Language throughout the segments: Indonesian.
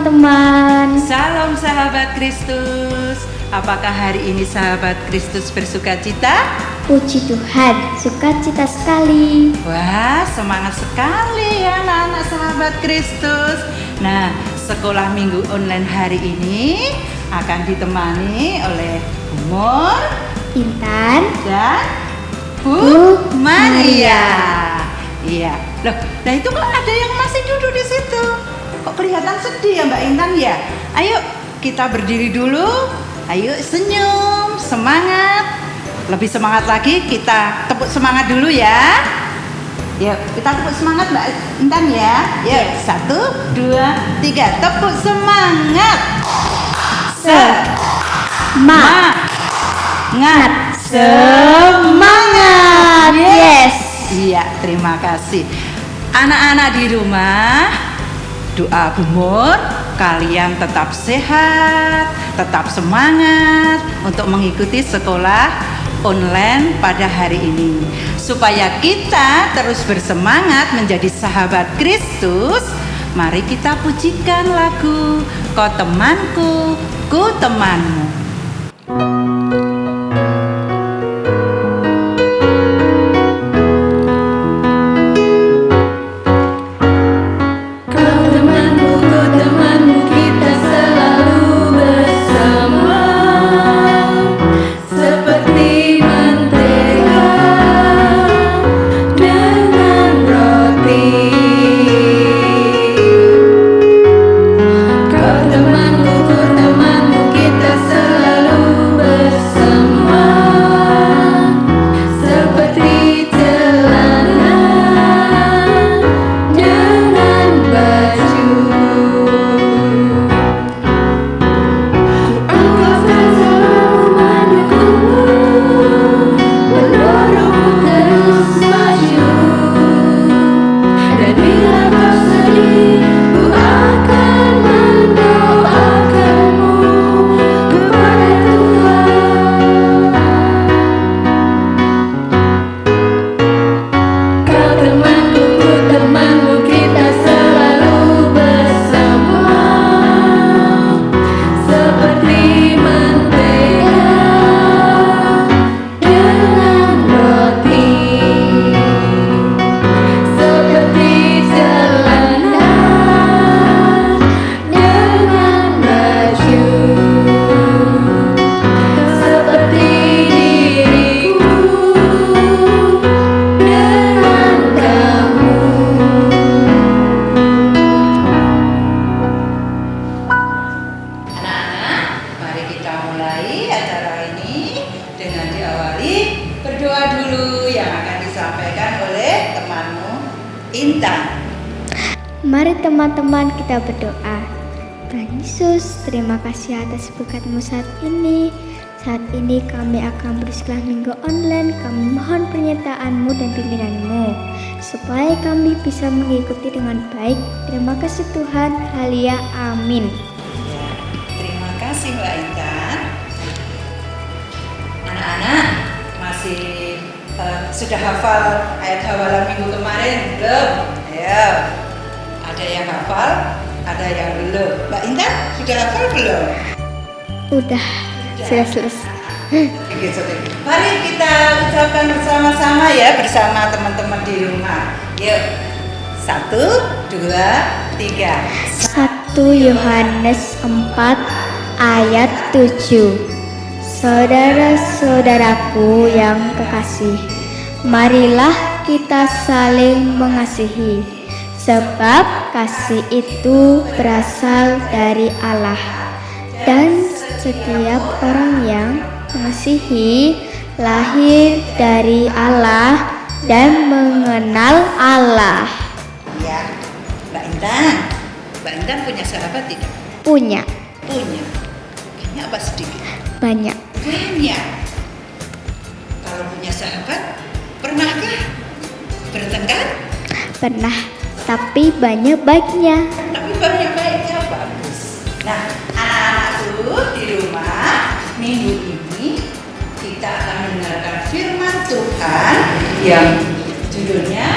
teman-teman. Salam sahabat Kristus. Apakah hari ini sahabat Kristus bersuka cita? Puji Tuhan, sukacita sekali. Wah, semangat sekali ya anak-anak sahabat Kristus. Nah, sekolah minggu online hari ini akan ditemani oleh Umur, Intan, dan Bu Maria. Iya. Loh, nah itu kok ada yang masih duduk di situ? Kok kelihatan sedih ya Mbak Intan ya? Ayo kita berdiri dulu. Ayo senyum, semangat. Lebih semangat lagi, kita tepuk semangat dulu ya. Yuk, kita tepuk semangat Mbak Intan ya. Yuk, 1, 2, 3, tepuk semangat. Semangat. Yes. Iya, terima kasih. Anak-anak di rumah, doa Umur, kalian tetap sehat, tetap semangat untuk mengikuti sekolah online pada hari ini. Supaya kita terus bersemangat menjadi sahabat Kristus, mari kita pujikan lagu Kau Temanku, Ku Temanmu. Intan. Mari teman-teman kita berdoa. Tuhan Yesus, terima kasih atas berkat-Mu saat ini. Saat ini kami akan bersekolah minggu online. Kami mohon penyertaan-Mu dan pimpinan-Mu supaya kami bisa mengikuti dengan baik. Terima kasih Tuhan. Halia, amin. Ya, terima kasih Mbak Intan. Anak-anak masih sudah hafal ayat hafalan minggu kemarin belum? Ayo, ada yang hafal, ada yang belum. Mbak Intan sudah hafal belum? Sudah selesai. Mari kita ucapkan bersama-sama ya, bersama teman-teman di rumah. Yuk, 1, 2, 3. 1 Yohanes 4 ayat 7. Saudara-saudaraku yang kekasih, marilah kita saling mengasihi, sebab kasih itu berasal dari Allah. Dan setiap orang yang mengasihi lahir dari Allah dan mengenal Allah. Ya, Mbak Intan punya sahabat tidak? Punya. Banyak apa sedikit? Banyak. Kalau punya sahabat, pernahkah bertengkar? Pernah, tapi banyak baiknya. Bagus. Nah, anak-anakku di rumah, minggu ini kita akan mendengarkan firman Tuhan yang judulnya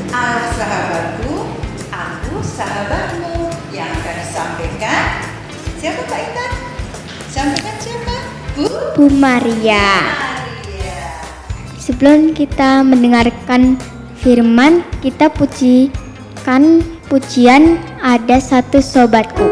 Allah sahabatku, aku sahabatmu, yang akan disampaikan Siapa Mbak Intan? Sampaikan siapa? Bu Maria. Maria. Sebelum kita mendengarkan firman, kita pujikan pujian Ada Satu Sobatku.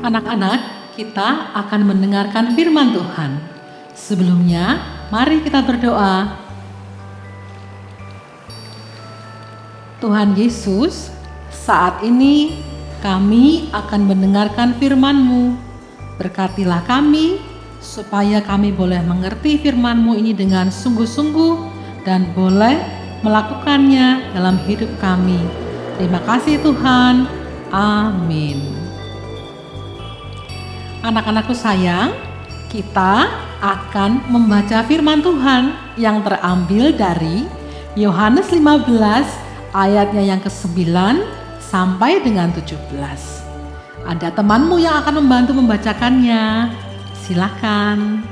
Anak-anak, kita akan mendengarkan firman Tuhan. Sebelumnya, mari kita berdoa. Tuhan Yesus, saat ini kami akan mendengarkan firman-Mu. Berkatilah kami, supaya kami boleh mengerti firman-Mu ini dengan sungguh-sungguh dan boleh melakukannya dalam hidup kami. Terima kasih Tuhan. Amin. Anak-anakku sayang, kita akan membaca firman Tuhan yang terambil dari Yohanes 15 ayatnya yang ke-9 sampai dengan 17. Ada temanmu yang akan membantu membacakannya. Silakan.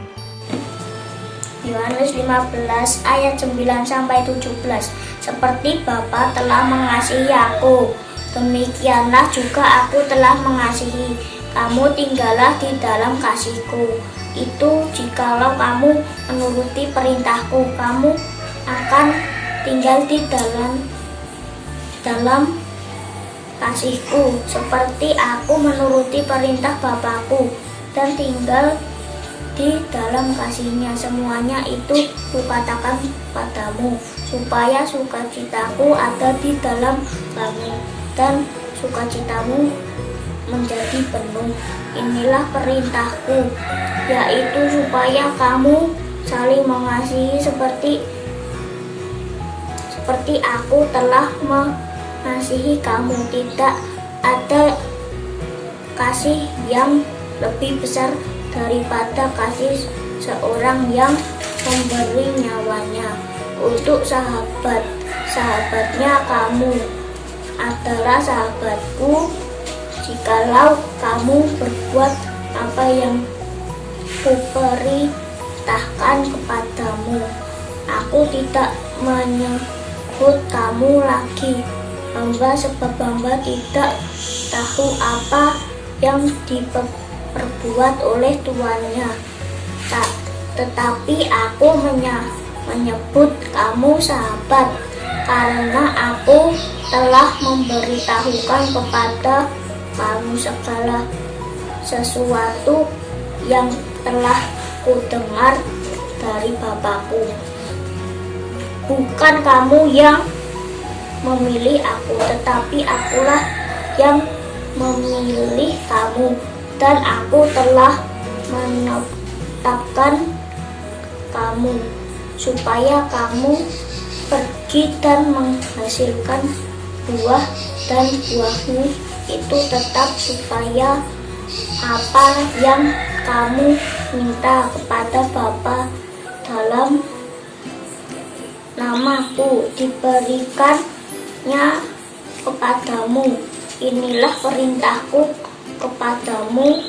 Yohanes 15 ayat 9 sampai 17. Seperti Bapa telah mengasihi aku, demikianlah juga aku telah mengasihi kamu, tinggallah di dalam kasihku. Itu jikalau kamu menuruti perintahku, kamu akan tinggal di dalam kasihku, seperti aku menuruti perintah Bapakku dan tinggal di dalam kasihnya. Semuanya itu kukatakan padamu, supaya sukacitaku ada di dalam kamu dan sukacitamu menjadi penuh. Inilah perintahku, yaitu supaya kamu saling mengasihi seperti aku telah mengasihi kamu. Tidak ada kasih yang lebih besar daripada kasih seorang yang memberi nyawanya untuk sahabatnya. Kamu adalah sahabatku jikalau kamu berbuat apa yang kuperintahkan kepadamu. aku tidak menyebut kamu lagi hamba, sebab hamba tidak tahu apa yang diperbuat oleh tuannya. Tetapi aku menyebut kamu sahabat, karena aku telah memberitahukan kepada kamu segala sesuatu yang telah kudengar dari Bapakku. Bukan kamu yang memilih aku, tetapi akulah yang memilih kamu, dan aku telah menetapkan kamu supaya kamu pergi dan menghasilkan buah, dan buahmu itu tetap, supaya apa yang kamu minta kepada Bapa dalam namaku diberikannya kepadamu. Inilah perintahku kepadamu,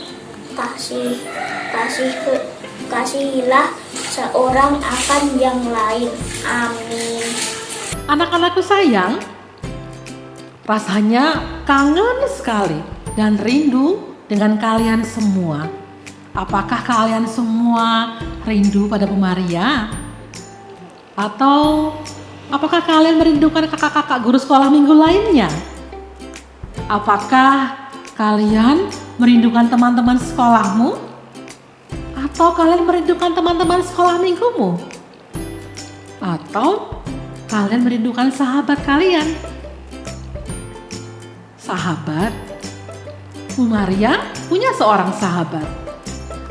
kasihilah seorang akan yang lain. Amin. Anak-anakku sayang, rasanya kangen sekali dan rindu dengan kalian semua. Apakah kalian semua rindu pada Bu Maria? Atau apakah kalian merindukan kakak-kakak guru sekolah minggu lainnya? Apakah kalian merindukan teman-teman sekolahmu? Atau kalian merindukan teman-teman sekolah minggumu? Atau kalian merindukan sahabat kalian? Sahabat? Bu Maria punya seorang sahabat.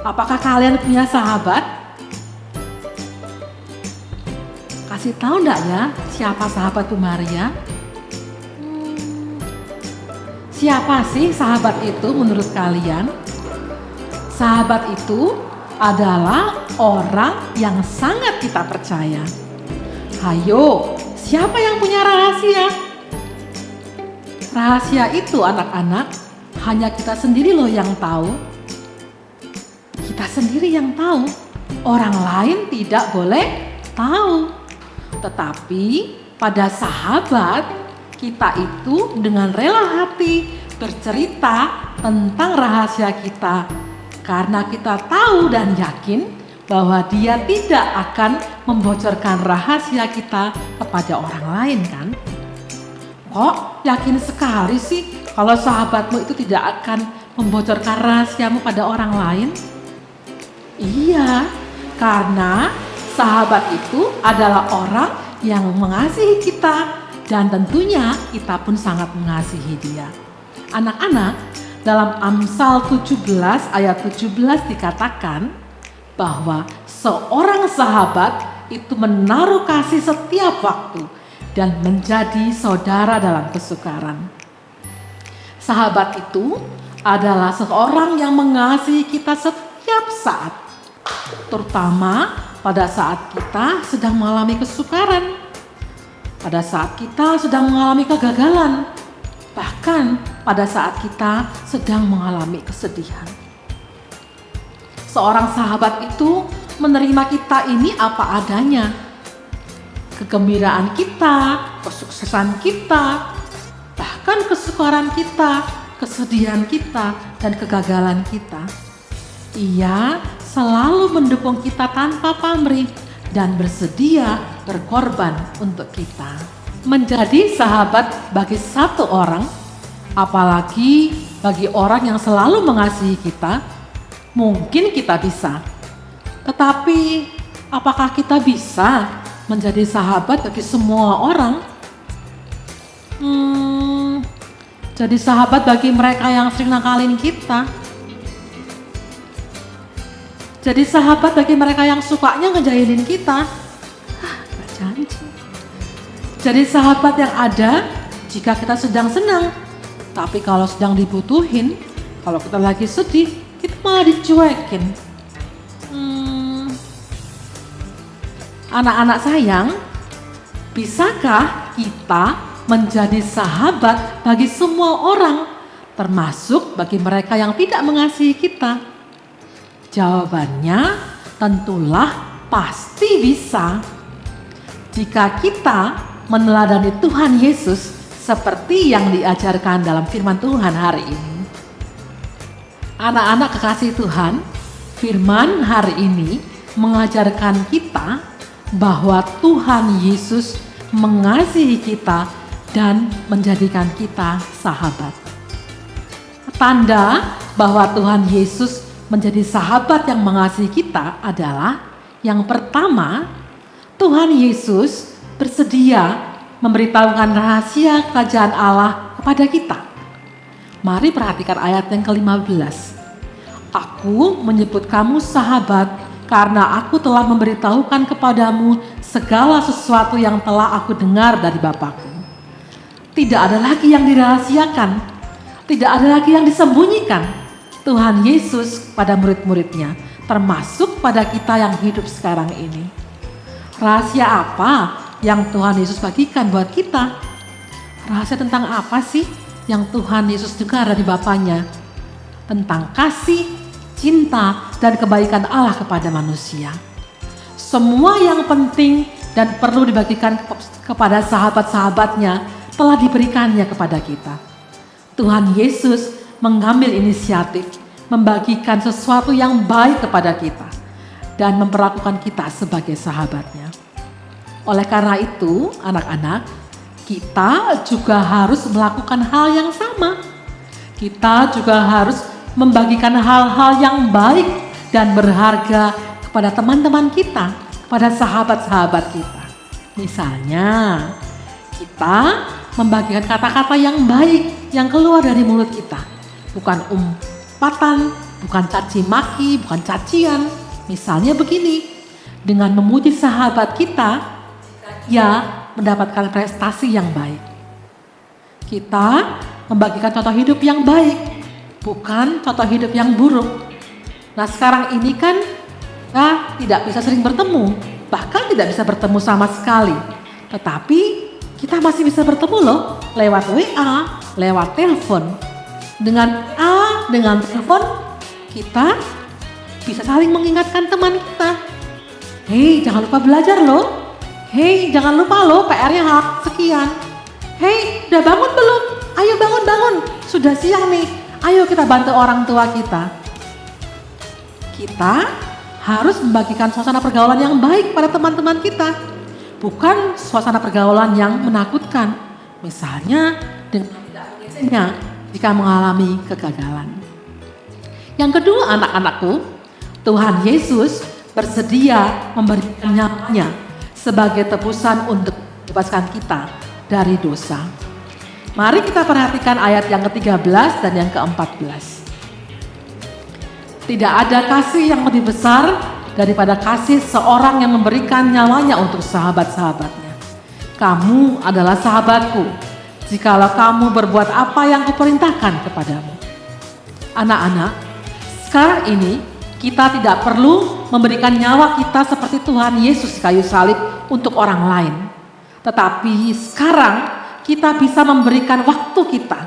Apakah kalian punya sahabat? Kasih tahu enggak ya siapa sahabat Bu Maria? Siapa sih sahabat itu menurut kalian? Sahabat itu adalah orang yang sangat kita percaya. Hayo, siapa yang punya rahasia? Rahasia itu anak-anak hanya kita sendiri loh yang tahu. Kita sendiri yang tahu. Orang lain tidak boleh tahu. Tetapi pada sahabat, kita itu dengan rela hati bercerita tentang rahasia kita. Karena kita tahu dan yakin bahwa dia tidak akan membocorkan rahasia kita kepada orang lain kan? Kok yakin sekali sih kalau sahabatmu itu tidak akan membocorkan rahasiamu pada orang lain? Iya, karena sahabat itu adalah orang yang mengasihi kita dan tentunya kita pun sangat mengasihi dia. Anak-anak, dalam Amsal 17 ayat 17 dikatakan bahwa seorang sahabat itu menaruh kasih setiap waktu dan menjadi saudara dalam kesukaran. Sahabat itu adalah seorang yang mengasihi kita setiap saat, terutama pada saat kita sedang mengalami kesukaran, pada saat kita sedang mengalami kegagalan, bahkan pada saat kita sedang mengalami kesedihan. Seorang sahabat itu menerima kita ini apa adanya. Kegembiraan kita, kesuksesan kita, bahkan kesukaran kita, kesedihan kita, dan kegagalan kita. Ia selalu mendukung kita tanpa pamrih dan bersedia berkorban untuk kita. Menjadi sahabat bagi satu orang, apalagi bagi orang yang selalu mengasihi kita, mungkin kita bisa. Tetapi apakah kita bisa menjadi sahabat bagi semua orang? Jadi sahabat bagi mereka yang sering nakalin kita. Jadi sahabat bagi mereka yang sukanya ngejahilin kita. Gak janji. Jadi sahabat yang ada jika kita sedang senang. Tapi kalau sedang dibutuhin, kalau kita lagi sedih, kita malah dicuekin. Anak-anak sayang, bisakah kita menjadi sahabat bagi semua orang, termasuk bagi mereka yang tidak mengasihi kita? Jawabannya tentulah pasti bisa. jika kita meneladani Tuhan Yesus seperti yang diajarkan dalam firman Tuhan hari ini. Anak-anak kekasih Tuhan, firman hari ini mengajarkan kita bahwa Tuhan Yesus mengasihi kita dan menjadikan kita sahabat. Tanda bahwa Tuhan Yesus menjadi sahabat yang mengasihi kita adalah yang pertama, Tuhan Yesus bersedia memberitahukan rahasia kerajaan Allah kepada kita. Mari perhatikan ayat yang ke-15. Aku menyebut kamu sahabat karena aku telah memberitahukan kepadamu segala sesuatu yang telah aku dengar dari Bapa-Ku. Tidak ada lagi yang dirahasiakan, tidak ada lagi yang disembunyikan. Tuhan Yesus pada murid-muridnya, termasuk pada kita yang hidup sekarang ini. Rahasia apa yang Tuhan Yesus bagikan buat kita? Rahasia tentang apa sih yang Tuhan Yesus dengar dari Bapaknya? Tentang kasih, cinta, dan kebaikan Allah kepada manusia. Semua yang penting dan perlu dibagikan kepada sahabat-sahabatnya telah diberikannya kepada kita. Tuhan Yesus mengambil inisiatif membagikan sesuatu yang baik kepada kita dan memperlakukan kita sebagai sahabatnya. Oleh karena itu, anak-anak, kita juga harus melakukan hal yang sama. Kita juga harus membagikan hal-hal yang baik dan berharga kepada teman-teman kita, kepada sahabat-sahabat kita. Misalnya, kita membagikan kata-kata yang baik yang keluar dari mulut kita. Bukan umpatan, bukan caci maki, bukan cacian. Misalnya begini, dengan memuji sahabat kita, ia mendapatkan prestasi yang baik. Kita membagikan contoh hidup yang baik, bukan contoh hidup yang buruk. Nah sekarang ini kan kita tidak bisa sering bertemu, bahkan tidak bisa bertemu sama sekali. Tetapi kita masih bisa bertemu loh, lewat WA, lewat telepon. Dengan telepon kita bisa saling mengingatkan teman kita. Hei, jangan lupa belajar loh. Hei, jangan lupa loh PR-nya sekian. Hei, udah bangun belum? Ayo bangun. Sudah siang nih. Ayo kita bantu orang tua kita. Kita harus membagikan suasana pergaulan yang baik pada teman-teman kita. Bukan suasana pergaulan yang menakutkan. Misalnya dengan tidak mengizinnya jika mengalami kegagalan. Yang kedua anak-anakku, Tuhan Yesus bersedia memberikan nyawanya sebagai tebusan untuk membebaskan kita dari dosa. Mari kita perhatikan ayat yang ke-13 dan yang ke-14. Tidak ada kasih yang lebih besar daripada kasih seorang yang memberikan nyawanya untuk sahabat-sahabatnya. Kamu adalah sahabatku, jikalau kamu berbuat apa yang kuperintahkan kepadamu. Anak-anak, sekarang ini kita tidak perlu memberikan nyawa kita seperti Tuhan Yesus kayu salib untuk orang lain. Tetapi sekarang kita bisa memberikan waktu kita,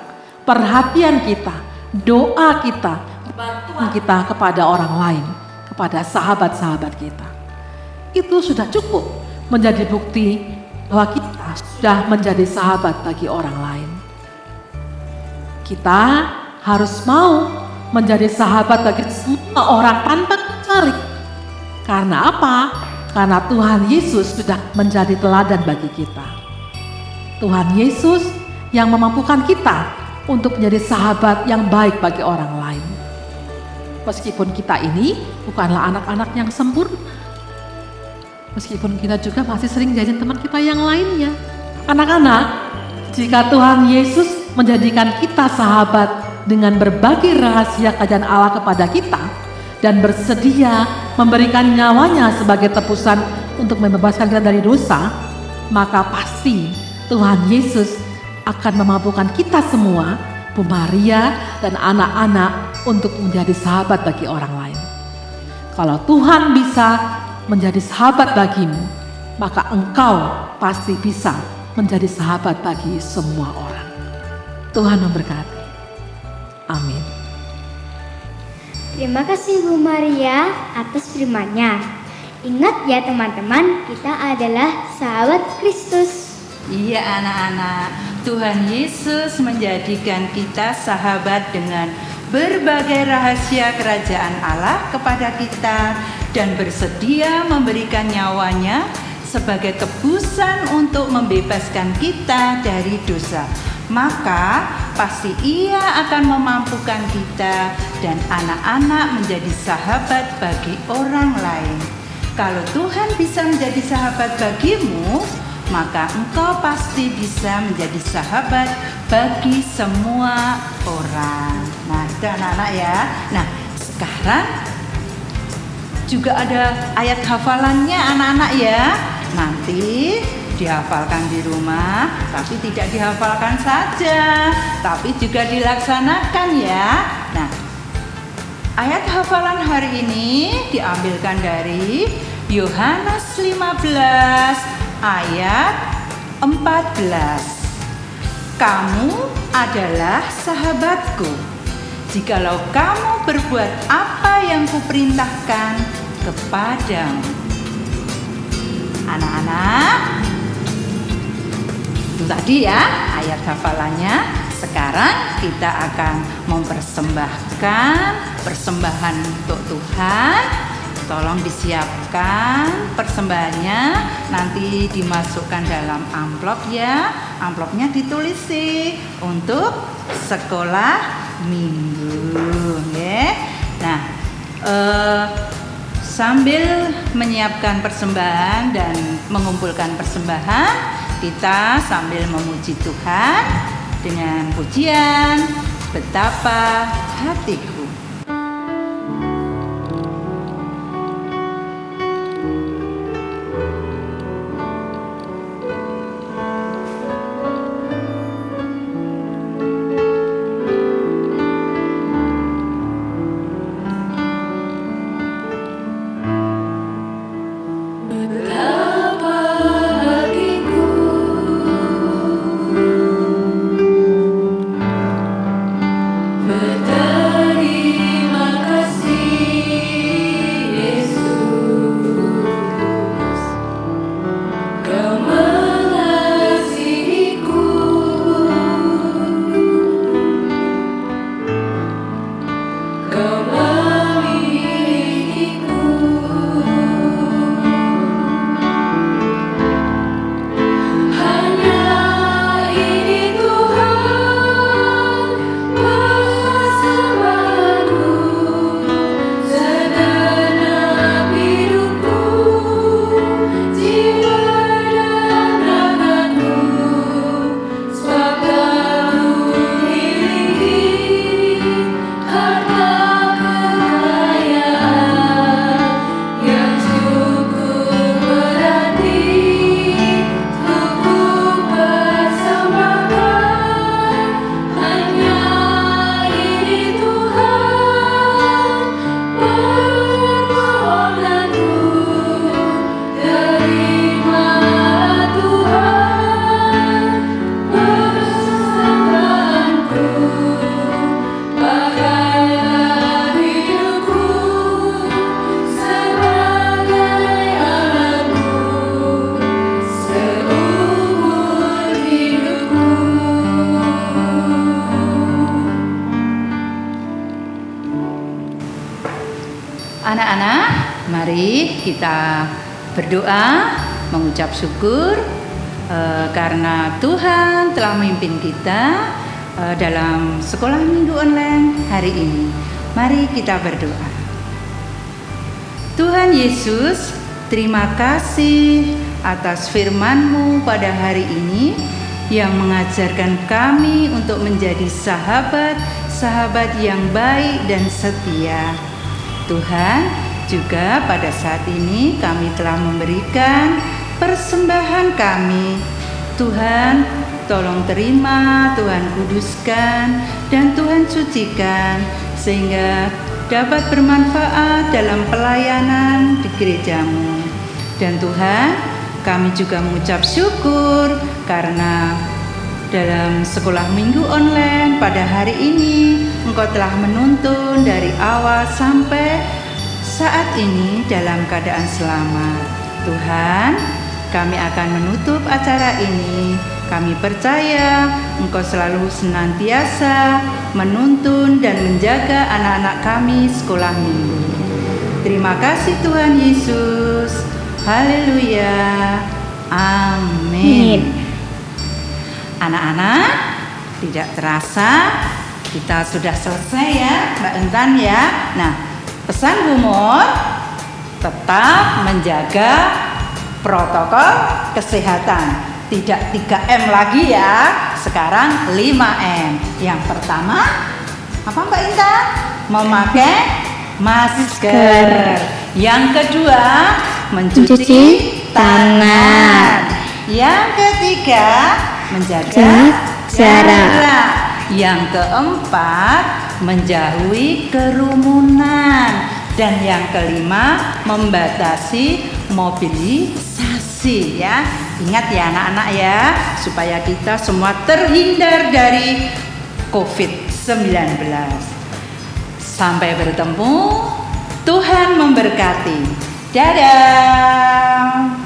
perhatian kita, doa kita, bantuan kita kepada orang lain, kepada sahabat-sahabat kita. Itu sudah cukup menjadi bukti bahwa kita sudah menjadi sahabat bagi orang lain. Kita harus mau menjadi sahabat bagi semua orang tanpa tertarik. Karena apa? Karena Tuhan Yesus sudah menjadi teladan bagi kita. Tuhan Yesus yang memampukan kita untuk menjadi sahabat yang baik bagi orang lain. Meskipun kita ini bukanlah anak-anak yang sempurna. Meskipun kita juga masih sering jadiin teman kita yang lainnya. Anak-anak, jika Tuhan Yesus menjadikan kita sahabat dengan berbagi rahasia kerajaan Allah kepada kita dan bersedia memberikan nyawanya sebagai tebusan untuk membebaskan kita dari dosa, maka pasti Tuhan Yesus akan memampukan kita semua, Bu Maria dan anak-anak, untuk menjadi sahabat bagi orang lain. Kalau Tuhan bisa menjadi sahabat bagimu, maka engkau pasti bisa menjadi sahabat bagi semua orang. Tuhan memberkati. Amin. Terima kasih Bu Maria atas firman-Nya. Ingat ya teman-teman, kita adalah sahabat Kristus. Iya anak-anak, Tuhan Yesus menjadikan kita sahabat dengan berbagai rahasia kerajaan Allah kepada kita dan bersedia memberikan nyawanya sebagai tebusan untuk membebaskan kita dari dosa. Maka pasti Ia akan memampukan kita dan anak-anak menjadi sahabat bagi orang lain. Kalau Tuhan bisa menjadi sahabat bagimu, maka engkau pasti bisa menjadi sahabat bagi semua orang. Nah, itu anak-anak ya. Nah, sekarang juga ada ayat hafalannya anak-anak ya. Nanti dihafalkan di rumah, tapi tidak dihafalkan saja, tapi juga dilaksanakan ya. Nah, ayat hafalan hari ini diambilkan dari Yohanes 15 ayat 14. Kamu adalah sahabatku jikalau kamu berbuat apa yang kuperintahkan kepadamu. Anak-anak, itu tadi ya ayat hafalannya. Sekarang kita akan mempersembahkan persembahan untuk Tuhan. Tolong disiapkan persembahannya, nanti dimasukkan dalam amplop ya. Amplopnya ditulisi untuk sekolah minggu ya. Nah, sambil menyiapkan persembahan dan mengumpulkan persembahan, kita sambil memuji Tuhan dengan pujian Betapa Hatiku. Anak-anak, mari kita berdoa, mengucap syukur karena Tuhan telah memimpin kita dalam sekolah minggu online hari ini. Mari kita berdoa. Tuhan Yesus, terima kasih atas firman-Mu pada hari ini yang mengajarkan kami untuk menjadi sahabat-sahabat yang baik dan setia. Tuhan, juga pada saat ini kami telah memberikan persembahan kami. Tuhan, tolong terima, Tuhan kuduskan, dan Tuhan sucikan, sehingga dapat bermanfaat dalam pelayanan di gereja-Mu. Dan Tuhan, kami juga mengucap syukur karena dalam sekolah minggu online pada hari ini Engkau telah menuntun dari awal sampai saat ini dalam keadaan selamat. Tuhan, kami akan menutup acara ini. Kami percaya Engkau selalu senantiasa menuntun dan menjaga anak-anak kami sekolah minggu. Terima kasih Tuhan Yesus. Haleluya. Amin. Anak-anak, tidak terasa kita sudah selesai ya, Mbak Intan ya. Nah, pesan Bu Mur, tetap menjaga protokol kesehatan. Tidak 3M lagi ya, sekarang 5M. Yang pertama, apa Mbak Intan? Memakai masker. Yang kedua, mencuci tangan. Yang ketiga, menjaga jarak. Yang keempat, menjauhi kerumunan. Dan yang kelima, membatasi mobilisasi ya. Ingat ya anak-anak ya, supaya kita semua terhindar dari COVID-19. Sampai bertemu, Tuhan memberkati. Dadah.